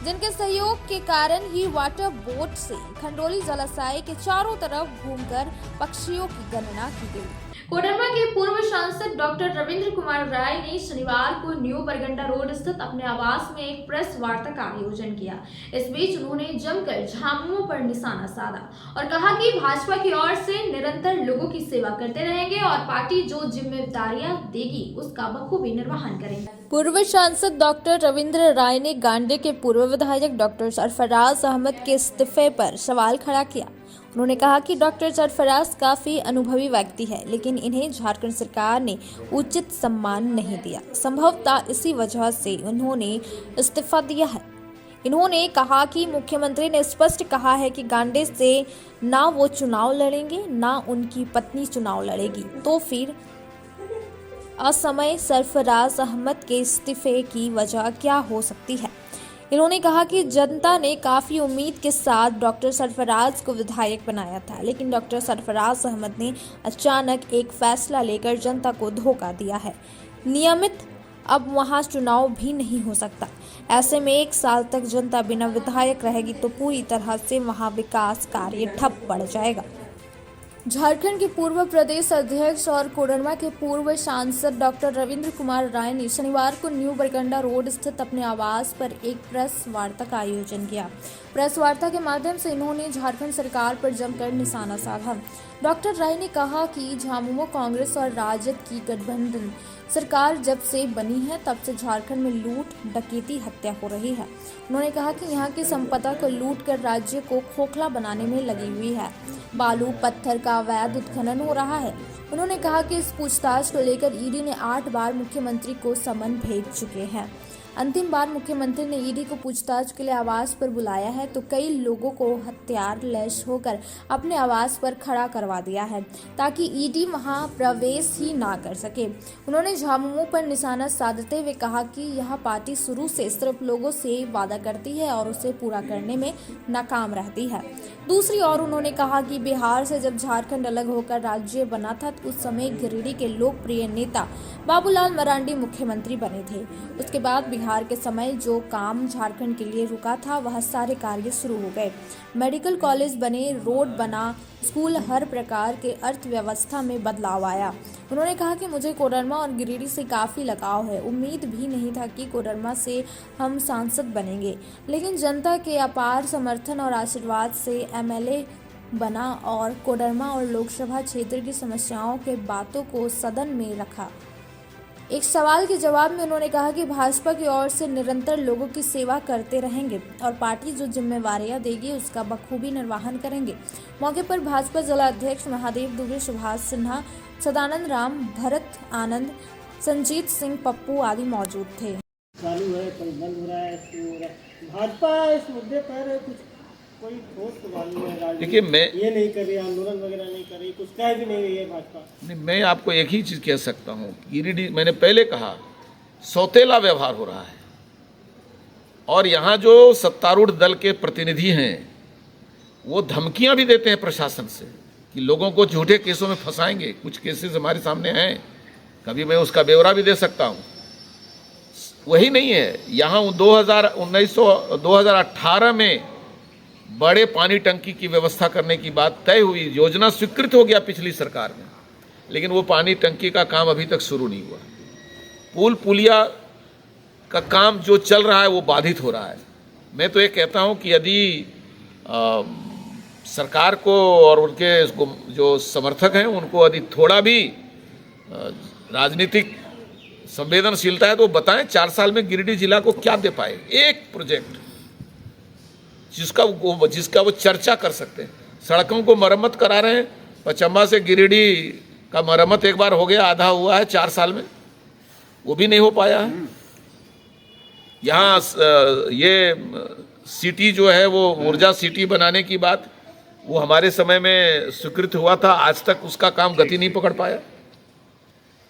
जिनके सहयोग के कारण ही वाटर बोट से खंडोली जलाशय के चारों तरफ घूमकर पक्षियों की गणना की गई।
कोडरमा के पूर्व सांसद डॉक्टर रविंद्र कुमार राय ने शनिवार को न्यू बरगंडा रोड स्थित अपने आवास में एक प्रेस वार्ता का आयोजन किया। इस बीच उन्होंने जमकर झामुमो पर निशाना साधा और कहा कि भाजपा की ओर से निरंतर लोगों की सेवा करते रहेंगे और पार्टी जो जिम्मेदारियां देगी उसका बखूबी निर्वहन करेंगे।
पूर्व सांसद डॉक्टर रविंद्र राय ने गांडे के पूर्व विधायक डॉक्टर सरफराज अहमद के इस्तीफे पर सवाल खड़ा किया। उन्होंने कहा कि डॉक्टर सरफराज काफी अनुभवी व्यक्ति है, लेकिन इन्हें झारखंड सरकार ने उचित सम्मान नहीं दिया। संभवतः इसी वजह से उन्होंने इस्तीफा दिया है। इन्होंने कहा कि मुख्यमंत्री ने स्पष्ट कहा है कि गांडे से ना वो चुनाव लड़ेंगे ना उनकी पत्नी चुनाव लड़ेगी, तो फिर असमय सरफराज अहमद के इस्तीफे की वजह क्या हो सकती है। इन्होंने कहा कि जनता ने काफ़ी उम्मीद के साथ डॉक्टर सरफराज को विधायक बनाया था, लेकिन डॉक्टर सरफराज अहमद ने अचानक एक फैसला लेकर जनता को धोखा दिया है। नियमित अब वहां चुनाव भी नहीं हो सकता। ऐसे में 1 साल तक जनता बिना विधायक रहेगी तो पूरी तरह से वहां विकास कार्य ठप पड़ जाएगा। झारखंड के पूर्व प्रदेश अध्यक्ष और कोडरमा के पूर्व सांसद डॉक्टर रविंद्र कुमार राय ने शनिवार को न्यू बरकंडा रोड स्थित अपने आवास पर एक प्रेस वार्ता का आयोजन किया। प्रेस वार्ता के माध्यम से इन्होंने झारखंड सरकार पर जमकर निशाना साधा। डॉक्टर राय ने कहा कि झामुमो कांग्रेस और राजद की गठबंधन सरकार जब से बनी है तब से झारखंड में लूट, डकैती, हत्या हो रही है। उन्होंने कहा कि यहाँ की संपदा को लूट कर राज्य को खोखला बनाने में लगी हुई है। बालू, पत्थर का अवैध उत्खनन हो रहा है। उन्होंने कहा कि इस पूछताछ को लेकर ईडी ने 8 बार मुख्यमंत्री को समन भेज चुके हैं। अंतिम बार मुख्यमंत्री ने ईडी को पूछताछ के लिए आवास पर बुलाया है तो कई लोगों को हथियार लैस होकर अपने आवास पर खड़ा करवा दिया है ताकि ईडी वहां प्रवेश ही ना कर सके। उन्होंने झामुमो पर निशाना साधते हुए कहा कि यह पार्टी शुरू से सिर्फ लोगों से वादा करती है और उसे पूरा करने में नाकाम रहती है। दूसरी ओर उन्होंने कहा कि बिहार से जब झारखंड अलग होकर राज्य बना था तो उस समय गिरिडीह के लोकप्रिय नेता बाबूलाल मरांडी मुख्यमंत्री बने थे। उसके बाद बिहार के समय जो काम झारखंड के लिए रुका था वह सारे कार्य शुरू हो गए। मेडिकल कॉलेज बने, रोड बना, स्कूल, हर प्रकार के अर्थव्यवस्था में बदलाव आया। उन्होंने कहा कि मुझे कोडरमा और गिरिडीह से काफ़ी लगाव है। उम्मीद भी नहीं था कि कोडरमा से हम सांसद बनेंगे, लेकिन जनता के अपार समर्थन और आशीर्वाद से एमएलए बना और कोडरमा और लोकसभा क्षेत्र की समस्याओं के बातों को सदन में रखा। एक सवाल के जवाब में उन्होंने कहा कि भाजपा की ओर से निरंतर लोगों की सेवा करते रहेंगे और पार्टी जो जिम्मेवारियां देगी उसका बखूबी निर्वहन करेंगे। मौके पर भाजपा जिला अध्यक्ष महादेव दुबे, सुभाष सिन्हा, सदानंद राम, भरत आनंद, संजीत सिंह, पप्पू आदि मौजूद थे।
चालू है, कोई बंद हो रहा है। भाजपा इस मुद्दे पर कुछ कोई ठोस सवाल नहीं है।
देखिए, मैं
ये नहीं कर रही, आंदोलन वगैरह नहीं कर रही, कुछ कह भी नहीं रही है भाजपा।
नहीं, मैं आपको एक ही चीज़ कह सकता हूँ, गिरिडीह मैंने पहले कहा सौतेला व्यवहार हो रहा है और यहाँ जो सत्तारूढ़ दल के प्रतिनिधि हैं वो धमकियाँ भी देते हैं प्रशासन से कि लोगों को झूठे केसों में फंसाएंगे। कुछ केसेस हमारे सामने हैं, कभी मैं उसका ब्यौरा भी दे सकता हूँ। वही नहीं है, यहाँ 2018 में बड़े पानी टंकी की व्यवस्था करने की बात तय हुई, योजना स्वीकृत हो गया पिछली सरकार में, लेकिन वो पानी टंकी का काम अभी तक शुरू नहीं हुआ। पुल पुलिया का काम जो चल रहा है वो बाधित हो रहा है। मैं तो ये कहता हूँ कि यदि सरकार को और उनके जो समर्थक हैं उनको यदि थोड़ा भी राजनीतिक संवेदनशीलता है तो बताएं 4 साल में गिरिडीह जिला को क्या दे पाए। एक प्रोजेक्ट जिसका वो चर्चा कर सकते हैं। सड़कों को मरम्मत करा रहे हैं, पचम्बा से गिरिडीह का मरम्मत एक बार हो गया, आधा हुआ है 4 साल में, वो भी नहीं हो पाया है। यहाँ ये सिटी जो है वो ऊर्जा सिटी बनाने की बात वो हमारे समय में स्वीकृत हुआ था, आज तक उसका काम गति नहीं पकड़ पाया।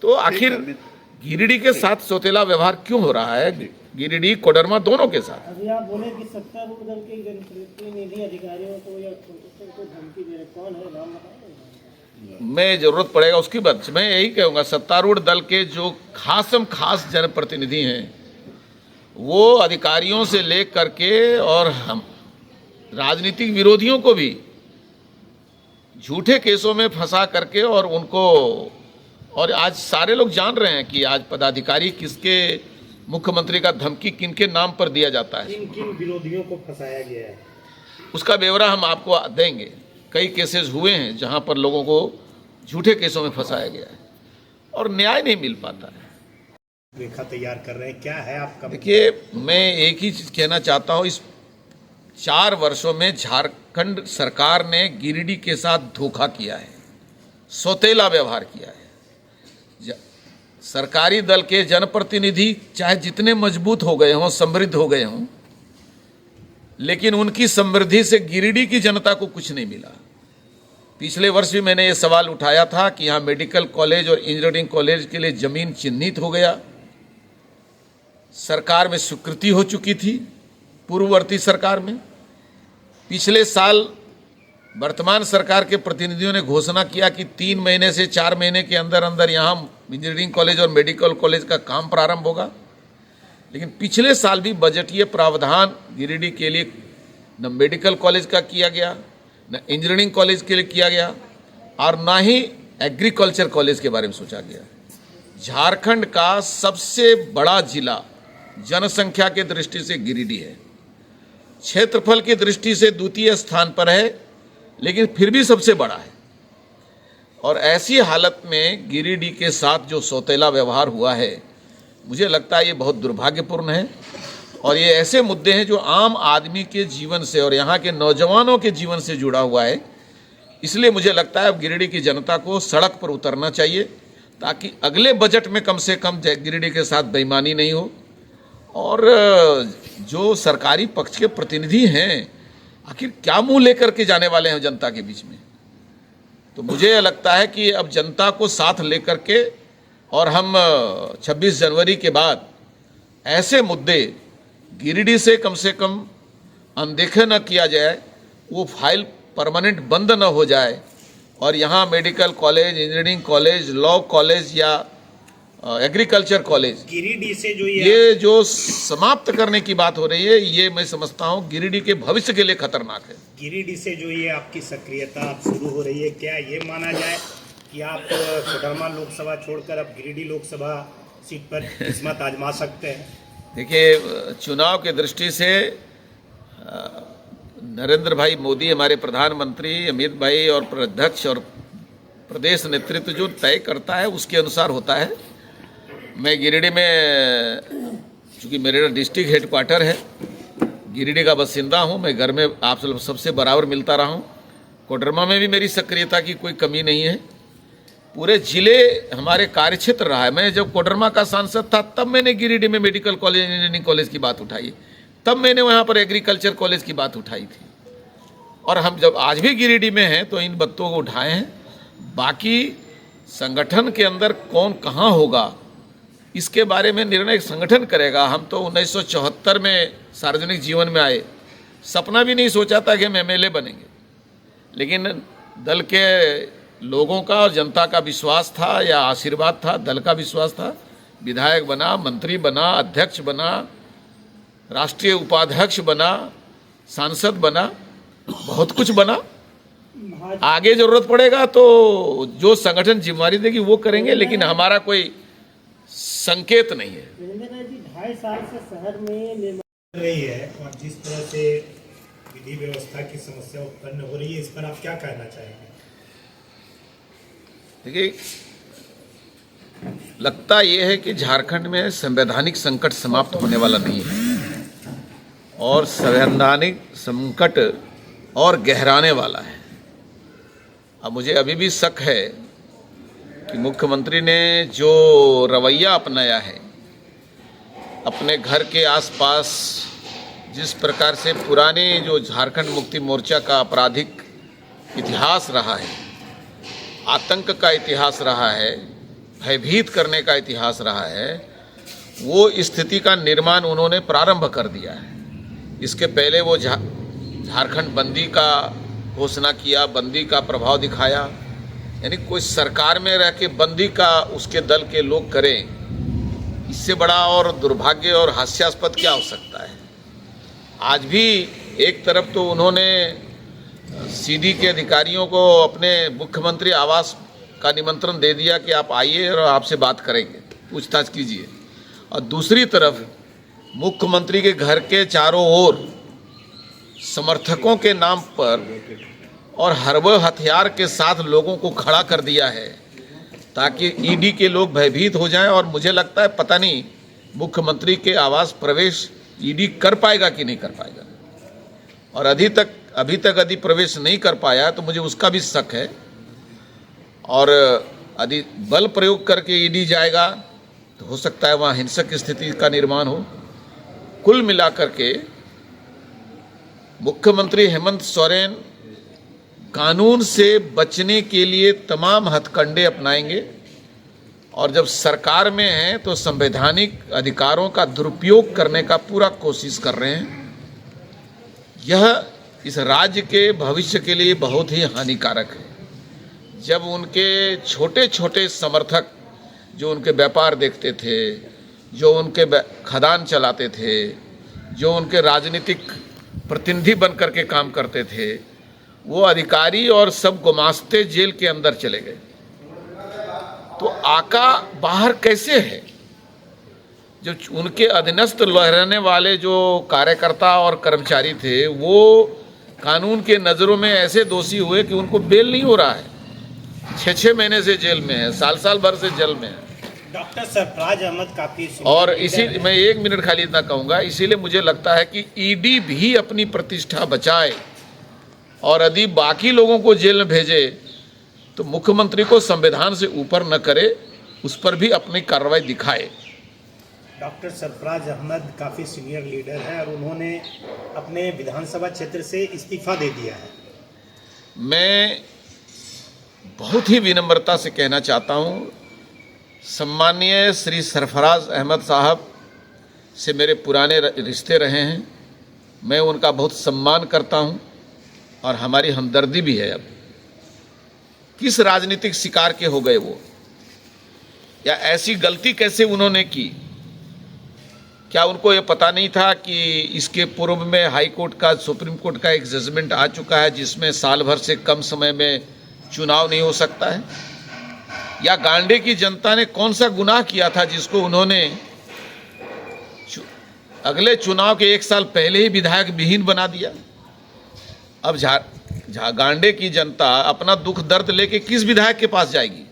तो आखिर गिरिडीह के साथ सौतेला व्यवहार क्यों हो रहा है, गिरिडीह कोडरमा दोनों के साथ?
अभी आप बोले कि सत्तारूढ़ दल के जनप्रतिनिधि अधिकारियों को या को धमकी दे रहे, कौन है, नाम बताओ।
मैं जरूरत पड़ेगा उसकी बात, मैं यही कहूँगा सत्तारूढ़ दल के जो खास जनप्रतिनिधि हैं वो अधिकारियों से ले करके और हम राजनीतिक विरोधियों को भी झूठे केसों में फंसा करके और उनको, और आज सारे लोग जान रहे हैं कि आज पदाधिकारी किसके, मुख्यमंत्री का धमकी किनके नाम पर दिया जाता है,
किन विरोधियों को फंसाया गया है,
उसका ब्यौरा हम आपको देंगे। कई केसेस हुए हैं जहां पर लोगों को झूठे केसों में फंसाया गया है और न्याय नहीं मिल पाता है।
रेखा तैयार कर रहे हैं, क्या है आपका?
देखिए, मैं एक ही चीज़ कहना चाहता हूँ, इस 4 वर्षों में झारखंड सरकार ने गिरिडीह के साथ धोखा किया है, सौतेला व्यवहार किया है। सरकारी दल के जनप्रतिनिधि चाहे जितने मजबूत हो गए हों, समृद्ध हो गए हों, लेकिन उनकी समृद्धि से गिरिडीह की जनता को कुछ नहीं मिला। पिछले वर्ष भी मैंने ये सवाल उठाया था कि यहाँ मेडिकल कॉलेज और इंजीनियरिंग कॉलेज के लिए ज़मीन चिन्हित हो गया, सरकार में स्वीकृति हो चुकी थी,
पूर्ववर्ती सरकार में। पिछले साल वर्तमान सरकार के प्रतिनिधियों ने घोषणा किया कि 3 महीने से 4 महीने के अंदर अंदर यहाँ इंजीनियरिंग कॉलेज और मेडिकल कॉलेज का काम प्रारंभ होगा, लेकिन पिछले साल भी बजटीय प्रावधान गिरिडीह के लिए न मेडिकल कॉलेज का किया गया, न इंजीनियरिंग कॉलेज के लिए किया गया, और न ही एग्रीकल्चर कॉलेज के बारे में सोचा गया। झारखंड का सबसे बड़ा जिला जनसंख्या के दृष्टि से गिरिडीह है, क्षेत्रफल की दृष्टि से द्वितीय स्थान पर है, लेकिन फिर भी सबसे बड़ा है। और ऐसी हालत में गिरिडीह के साथ जो सौतेला व्यवहार हुआ है, मुझे लगता है ये बहुत दुर्भाग्यपूर्ण है। और ये ऐसे मुद्दे हैं जो आम आदमी के जीवन से और यहाँ के नौजवानों के जीवन से जुड़ा हुआ है। इसलिए मुझे लगता है अब गिरिडीह की जनता को सड़क पर उतरना चाहिए, ताकि अगले बजट में कम से कम गिरिडीह के साथ बेईमानी नहीं हो। और जो सरकारी पक्ष के प्रतिनिधि हैं, आखिर क्या मुंह लेकर के जाने वाले हैं जनता के बीच में। तो मुझे लगता है कि अब जनता को साथ लेकर के और हम 26 जनवरी के बाद ऐसे मुद्दे गिरिडीह से कम अनदेखे न किया जाए, वो फाइल परमानेंट बंद न हो जाए, और यहाँ medical college, engineering college, law college या एग्रीकल्चर कॉलेज
गिरिडीह से
ये जो समाप्त करने की बात हो रही है, ये मैं समझता हूँ गिरिडीह के भविष्य के लिए खतरनाक है।
गिरिडीह से जो ये आपकी सक्रियता अब शुरू हो रही है, क्या ये माना जाए कि आप कोडरमा लोकसभा छोड़कर अब गिरिडीह लोकसभा सीट पर किस्मत आजमा सकते हैं?
देखिए, चुनाव के दृष्टि से नरेंद्र भाई मोदी, हमारे प्रधानमंत्री, अमित भाई और अध्यक्ष और प्रदेश नेतृत्व जो तय करता है उसके अनुसार होता है। मैं गिरिडीह में, चूँकि मेरा डिस्ट्रिक्ट हेडक्वार्टर है, गिरिडीह का बासिंदा हूँ, मैं घर में आप सबसे बराबर मिलता रहा हूँ। कोडरमा में भी मेरी सक्रियता की कोई कमी नहीं है। पूरे जिले हमारे कार्यक्षेत्र रहा है। मैं जब कोडरमा का सांसद था तब मैंने गिरिडीह में मेडिकल कॉलेज, इंजीनियरिंग कॉलेज की बात उठाई, तब मैंने वहाँ पर एग्रीकल्चर कॉलेज की बात उठाई थी। और हम जब आज भी गिरिडीह में हैं तो इन बातों को उठाए हैं। बाकी संगठन के अंदर कौन कहाँ होगा, इसके बारे में निर्णय संगठन करेगा। हम तो 1974 में सार्वजनिक जीवन में आए, सपना भी नहीं सोचा था कि हम एमएलए बनेंगे, लेकिन दल के लोगों का और जनता का विश्वास था या आशीर्वाद था, दल का विश्वास था। विधायक बना, मंत्री बना, अध्यक्ष बना, राष्ट्रीय उपाध्यक्ष बना, सांसद बना, बहुत कुछ बना। आगे जरूरत पड़ेगा तो जो संगठन जिम्मेदारी देगी वो करेंगे, लेकिन हमारा कोई संकेत नहीं है।
2.5 साल से शहर में निर्माण रही है और जिस तरह से विधि व्यवस्था की समस्या उत्पन्न हो रही है, इस पर आप क्या कहना चाहेंगे?
देखिए, लगता ये है कि झारखंड में संवैधानिक संकट समाप्त होने वाला नहीं है और संवैधानिक संकट और गहराने वाला है। अब मुझे अभी भी शक है कि मुख्यमंत्री ने जो रवैया अपनाया है, अपने घर के आसपास जिस प्रकार से पुराने जो झारखंड मुक्ति मोर्चा का आपराधिक इतिहास रहा है, आतंक का इतिहास रहा है, भयभीत करने का इतिहास रहा है, वो स्थिति का निर्माण उन्होंने प्रारंभ कर दिया है। इसके पहले वो झारखंड बंदी का घोषणा किया, बंदी का प्रभाव दिखाया, यानी कोई सरकार में रह के बंदी का उसके दल के लोग करें, इससे बड़ा और दुर्भाग्य और हास्यास्पद क्या हो सकता है। आज भी एक तरफ तो उन्होंने सीडी के अधिकारियों को अपने मुख्यमंत्री आवास का निमंत्रण दे दिया कि आप आइए और आपसे बात करेंगे, पूछताछ कीजिए, और दूसरी तरफ मुख्यमंत्री के घर के चारों ओर समर्थकों के नाम पर और हरबे हथियार के साथ लोगों को खड़ा कर दिया है ताकि ईडी के लोग भयभीत हो जाएं। और मुझे लगता है पता नहीं मुख्यमंत्री के आवास प्रवेश ईडी कर पाएगा कि नहीं कर पाएगा, और अभी तक यदि प्रवेश नहीं कर पाया तो मुझे उसका भी शक है। और यदि बल प्रयोग करके ईडी जाएगा तो हो सकता है वहाँ हिंसक स्थिति का निर्माण हो। कुल मिलाकर के मुख्यमंत्री हेमंत सोरेन कानून से बचने के लिए तमाम हथकंडे अपनाएंगे, और जब सरकार में हैं तो संवैधानिक अधिकारों का दुरुपयोग करने का पूरा कोशिश कर रहे हैं। यह इस राज्य के भविष्य के लिए बहुत ही हानिकारक है। जब उनके छोटे छोटे समर्थक जो उनके व्यापार देखते थे, जो उनके खदान चलाते थे, जो उनके राजनीतिक प्रतिनिधि बन करके काम करते थे, वो अधिकारी और सब गुमास्ते जेल के अंदर चले गए। तो आका बाहर कैसे है? जो उनके अधीनस्थ रहने वाले जो कार्यकर्ता और कर्मचारी थे, वो कानून के नज़रों में ऐसे दोषी हुए कि उनको बेल नहीं हो रहा है। 6-6 महीने से जेल में है, साल भर से जेल में है।
डॉक्टर सरफराज अहमद काफी
और इसी मैं 1 मिनट खाली इतना कहूँगा, इसीलिए मुझे लगता है कि ईडी भी अपनी प्रतिष्ठा बचाए और यदि बाकी लोगों को जेल में भेजे तो मुख्यमंत्री को संविधान से ऊपर न करे, उस पर भी अपनी कार्रवाई दिखाए।
डॉक्टर सरफराज अहमद काफ़ी सीनियर लीडर हैं और उन्होंने अपने विधानसभा क्षेत्र से इस्तीफा दे दिया है।
मैं बहुत ही विनम्रता से कहना चाहता हूँ, सम्मानीय श्री सरफराज अहमद साहब से मेरे पुराने रिश्ते रहे हैं, मैं उनका बहुत सम्मान करता हूँ और हमारी हमदर्दी भी है। अब किस राजनीतिक शिकार के हो गए वो, या ऐसी गलती कैसे उन्होंने की? क्या उनको ये पता नहीं था कि इसके पूर्व में हाई कोर्ट का, सुप्रीम कोर्ट का एक जजमेंट आ चुका है जिसमें साल भर से कम समय में चुनाव नहीं हो सकता है? या गांडे की जनता ने कौन सा गुनाह किया था जिसको उन्होंने अगले चुनाव के 1 साल पहले ही विधायक विहीन बना दिया? अब गांडे की जनता अपना दुख दर्द लेके किस विधायक के पास जाएगी?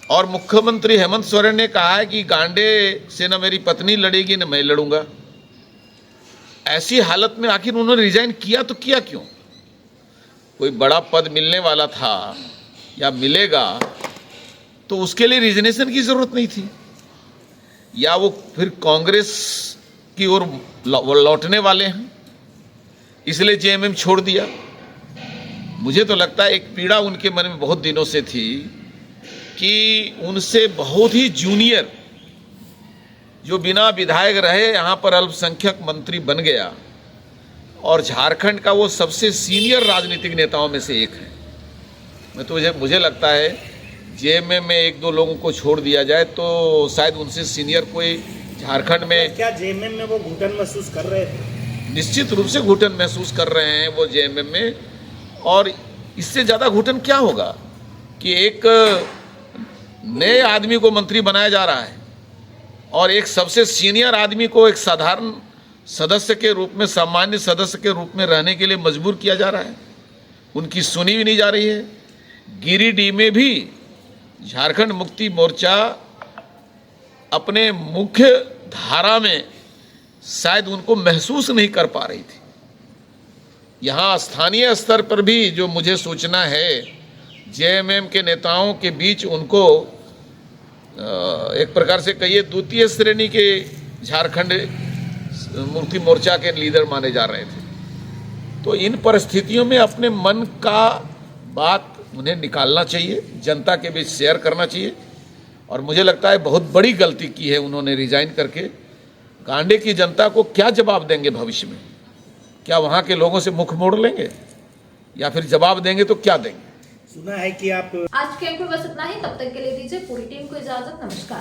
और मुख्यमंत्री हेमंत सोरेन ने कहा है कि गांडे से न मेरी पत्नी लड़ेगी न मैं लड़ूंगा। ऐसी हालत में आखिर उन्होंने रिजाइन किया तो किया क्यों? कोई बड़ा पद मिलने वाला था या मिलेगा तो उसके लिए रिजनेशन की जरूरत नहीं थी, या वो फिर कांग्रेस की ओर लौटने वाले हैं इसलिए जेएमएम छोड़ दिया। मुझे तो लगता है एक पीड़ा उनके मन में बहुत दिनों से थी कि उनसे बहुत ही जूनियर जो बिना विधायक रहे यहाँ पर अल्पसंख्यक मंत्री बन गया और झारखंड का वो सबसे सीनियर राजनीतिक नेताओं में से एक है। मुझे लगता है जेएमएम में 1-2 लोगों को छोड़ दिया जाए तो शायद उनसे सीनियर कोई झारखंड में।
क्या जेएमएम में वो घुटन महसूस कर रहे थे?
निश्चित रूप से घुटन महसूस कर रहे हैं वो जेएमएम में, और इससे ज़्यादा घुटन क्या होगा कि एक नए आदमी को मंत्री बनाया जा रहा है और एक सबसे सीनियर आदमी को एक साधारण सदस्य के रूप में, सामान्य सदस्य के रूप में रहने के लिए मजबूर किया जा रहा है। उनकी सुनी भी नहीं जा रही है। गिरिडीह में भी झारखंड मुक्ति मोर्चा अपने मुख्य धारा में शायद उनको महसूस नहीं कर पा रही थी। यहाँ स्थानीय स्तर पर भी जो मुझे सूचना है, जेएमएम के नेताओं के बीच उनको एक प्रकार से कहिए द्वितीय श्रेणी के झारखंड मुक्ति मोर्चा के लीडर माने जा रहे थे। तो इन परिस्थितियों में अपने मन का बात उन्हें निकालना चाहिए, जनता के बीच शेयर करना चाहिए, और मुझे लगता है बहुत बड़ी गलती की है उन्होंने रिजाइन करके। गांडे की जनता को क्या जवाब देंगे भविष्य में? क्या वहाँ के लोगों से मुख मोड़ लेंगे या फिर जवाब देंगे तो क्या देंगे?
सुना है कि आप
आज के अंक में बस इतना ही। तब तक के लिए दीजिए पूरी टीम को इजाजत। नमस्कार।